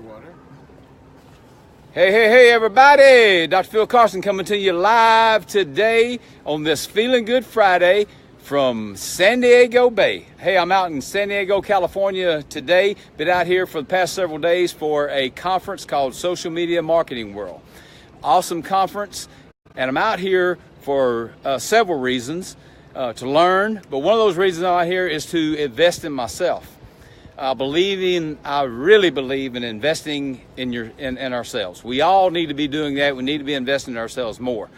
your water. Hey, everybody. Dr. Phil Carson coming to you live today on this Feeling Good Friday from San Diego Bay. Hey, I'm out in San Diego, California today. Been out here for the past several days for a conference called Social Media Marketing World. Awesome conference. And I'm out here for several reasons to learn. But one of those reasons I'm out here is to invest in myself. I really believe in investing in ourselves. We all need to be doing that. We need to be investing in ourselves more.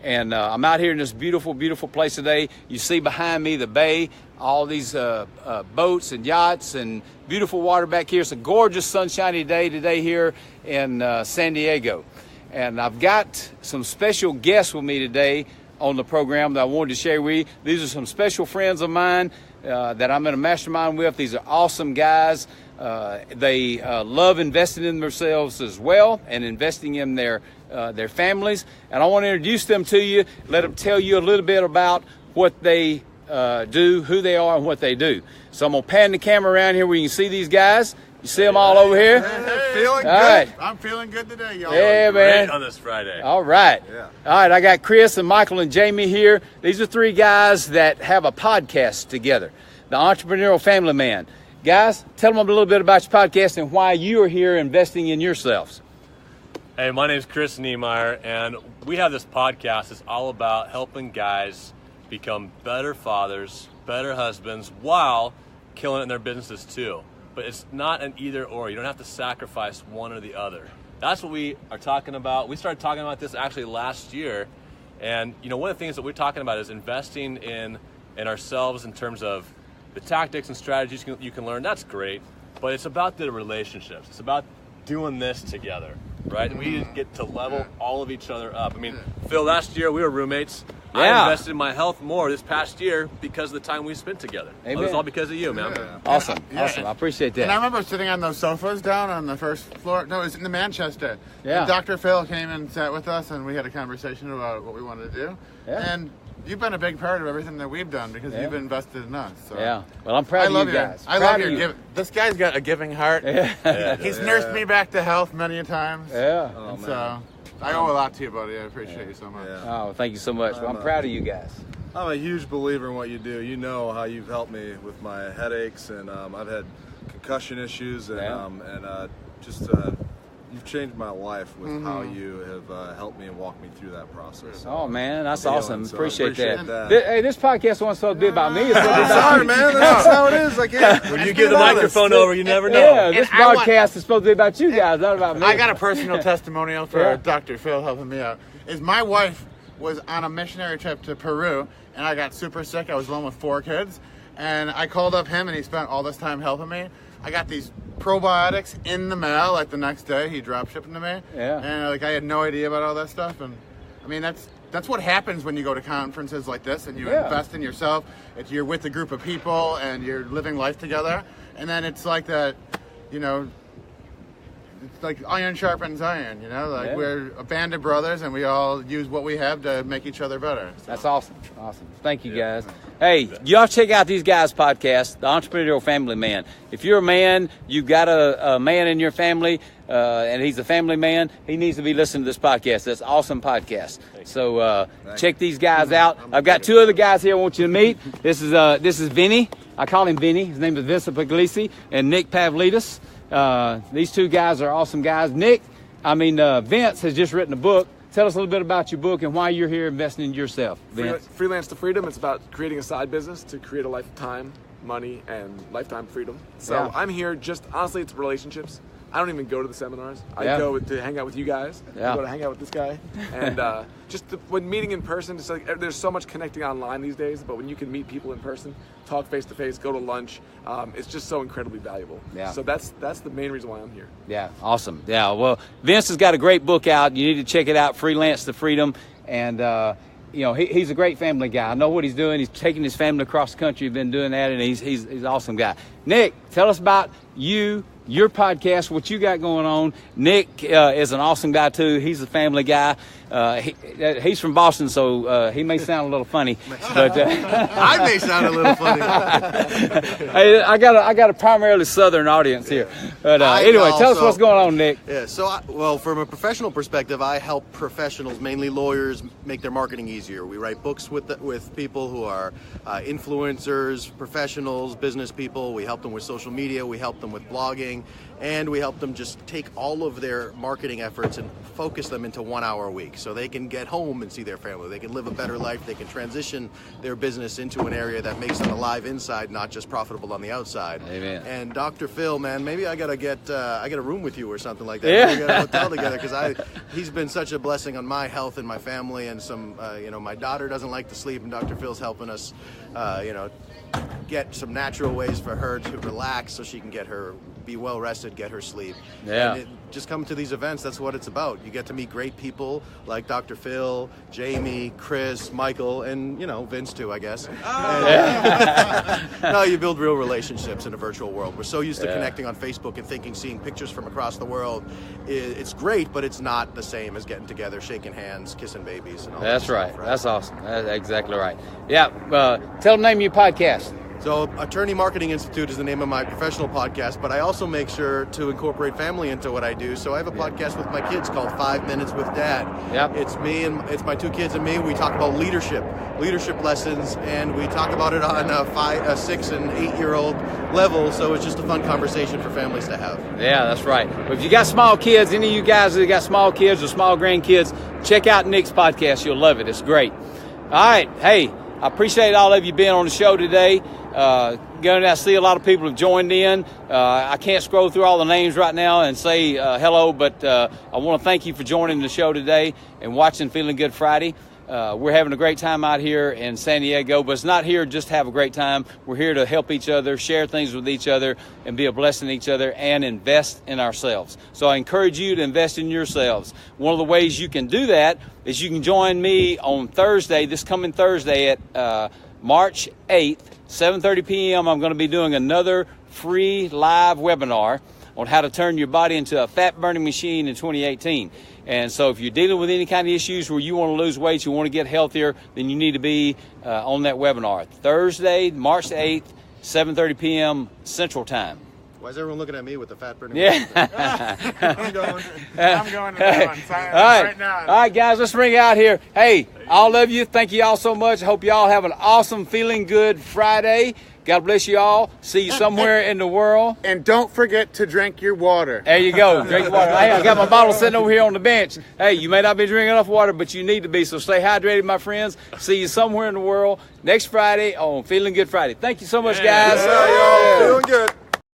And I'm out here in this beautiful, beautiful place today. You see behind me the bay, all these boats and yachts and beautiful water back here. It's a gorgeous sunshiny day today here in San Diego. And I've got some special guests with me today on the program that I wanted to share with you. These are some special friends of mine that I'm in a mastermind with. These are awesome guys. They love investing in themselves as well and investing in their families. And I want to introduce them to you, let them tell you a little bit about what they do, who they are, and what they do. So I'm going to pan the camera around here where you can see these guys. You see them all over here? Feeling good. Right. I'm feeling good today, y'all. Yeah, man. Great on this Friday. All right. Yeah. All right, I got Chris and Michael and Jamie here. These are three guys that have a podcast together, the Entrepreneurial Family Man. Guys, tell them a little bit about your podcast and why you are here investing in yourselves. Hey, my name is Chris Niemeyer, and we have this podcast. It's all about helping guys become better fathers, better husbands, while killing it in their businesses too. But it's not an either or. You don't have to sacrifice one or the other. That's what we are talking about. We started talking about this actually last year. And one of the things that we're talking about is investing in ourselves in terms of the tactics and strategies you can learn. That's great. But it's about the relationships. It's about doing this together, right? And we get to level all of each other up. I mean, Phil, last year we were roommates. Yeah. I invested in my health more this past year because of the time we spent together. Amen. It was all because of you, man. Yeah. Awesome. Yeah. Awesome. I appreciate that. And I remember sitting on those sofas down on the first floor. No, it was in the Manchester. Yeah. And Dr. Phil came and sat with us, and we had a conversation about what we wanted to do. Yeah. And you've been a big part of everything that we've done because you've invested in us. So. Yeah. Well, I'm proud I of love you guys. I love your giving. This guy's got a giving heart. Yeah. He's nursed me back to health many a times. Yeah. And so I owe a lot to you, buddy. I appreciate you so much. Yeah. Oh, thank you so much. Well, I'm proud of you guys. I'm a huge believer in what you do. You know how you've helped me with my headaches, and I've had concussion issues, and you've changed my life with how you have helped me and walked me through that process. Oh, man, that's Feeling, awesome. so I Appreciate that. that. Hey, this podcast wasn't supposed to be about me. It's supposed to be about Sorry, you. man. That's how it is. I can't. When you give the microphone over, you never know. Yeah, this I want- podcast is supposed to be about you guys, not about me. I got a personal testimonial for Yeah. Dr. Phil helping me out. Is my wife was on a missionary trip to Peru, and I got super sick. I was alone with 4 kids, and I called up him, and he spent all this time helping me. I got these probiotics in the mail like the next day. He drop shipped them to me. Yeah. And I had no idea about all that stuff. And I mean, that's what happens when you go to conferences like this and you invest in yourself. You're with a group of people and you're living life together. And then it's like that, it's like iron sharpens iron, we're a band of brothers and we all use what we have to make each other better. So. That's awesome. Awesome. Thank you, guys. Hey, y'all check out these guys' podcast, The Entrepreneurial Family Man. If you're a man, you've got a man in your family, and he's a family man, he needs to be listening to this podcast. That's an awesome podcast. So check these guys out. I've got 2 other guys here I want you to meet. This is Vinny. I call him Vinny. His name is Vincent Puglisi, and Nick Pavlidis. These 2 guys are awesome guys. Vince has just written a book. Tell us a little bit about your book and why you're here investing in yourself, Vince. Freelance to Freedom. It's about creating a side business to create a lifetime money and lifetime freedom. So I'm here honestly, it's relationships. I don't even go to the seminars. I go to hang out with you guys. I go to hang out with this guy. And when meeting in person, it's like there's so much connecting online these days, but when you can meet people in person, talk face to face, go to lunch, it's just so incredibly valuable. Yeah. So that's the main reason why I'm here. Yeah, awesome. Yeah, well, Vince has got a great book out. You need to check it out, Freelance to Freedom. And he's a great family guy. I know what he's doing. He's taking his family across the country. He's been doing that, and he's an awesome guy. Nick, tell us about you your podcast, what you got going on. Nick is an awesome guy too. He's a family guy. He's from Boston, so he may sound a little funny, but I may sound a little funny. Hey, I got a primarily Southern audience here. But anyway, tell us what's going on, Nick. Yeah, so well, from a professional perspective, I help professionals, mainly lawyers, make their marketing easier. We write books with people who are influencers, professionals, business people. We help them with social media. We help them with blogging. And we help them just take all of their marketing efforts and focus them into 1 hour a week so they can get home and see their family. They can live a better life. They can transition their business into an area that makes them alive inside, not just profitable on the outside. Amen. And Dr. Phil, man, maybe I gotta get a room with you or something like that. Yeah. We got a hotel together because he's been such a blessing on my health and my family. And some, my daughter doesn't like to sleep, and Dr. Phil's helping us, get some natural ways for her to relax so she can be well rested, get her sleep. Yeah. And just come to these events. That's what it's about. You get to meet great people like Dr. Phil, Jamie, Chris, Michael, and Vince too, I guess. No, you build real relationships in a virtual world. We're so used to connecting on Facebook and seeing pictures from across the world. It's great, but it's not the same as getting together, shaking hands, kissing babies, and all That's that right. stuff, That's awesome. That's exactly right. Yeah. Tell them the name of your podcast. So Attorney Marketing Institute is the name of my professional podcast, but I also make sure to incorporate family into what I do. So I have a podcast with my kids called 5 Minutes with Dad. Yep. It's my 2 kids and me. We talk about leadership lessons, and we talk about it on a 6 and 8-year-old level. So it's just a fun conversation for families to have. Yeah, that's right. But if you got small kids, any of you guys that got small kids or small grandkids, check out Nick's podcast. You'll love it. It's great. All right. Hey, I appreciate all of you being on the show today. I see a lot of people have joined in. I can't scroll through all the names right now and say hello, but I want to thank you for joining the show today and watching Feeling Good Friday. We're having a great time out here in San Diego, but it's not here just to have a great time. We're here to help each other, share things with each other, and be a blessing to each other, and invest in ourselves. So I encourage you to invest in yourselves. One of the ways you can do that is you can join me on Thursday, this coming Thursday at March 8th, 7:30 p.m. I'm going to be doing another free live webinar on how to turn your body into a fat-burning machine in 2018. And so if you're dealing with any kind of issues where you want to lose weight, you want to get healthier, then you need to be on that webinar. Thursday, March 8th, 7:30 p.m. Central Time. Why is everyone looking at me with the fat burning? Yeah. I'm going to that one. All right. Right now. All right, guys, let's bring it out here. Hey, all of you, thank you all so much. I hope you all have an awesome Feeling Good Friday. God bless you all. See you somewhere in the world. And don't forget to drink your water. There you go. Drink water. Hey, I got my bottle sitting over here on the bench. Hey, you may not be drinking enough water, but you need to be. So stay hydrated, my friends. See you somewhere in the world next Friday on Feeling Good Friday. Thank you so much, guys. Yeah, y'all. Feeling good.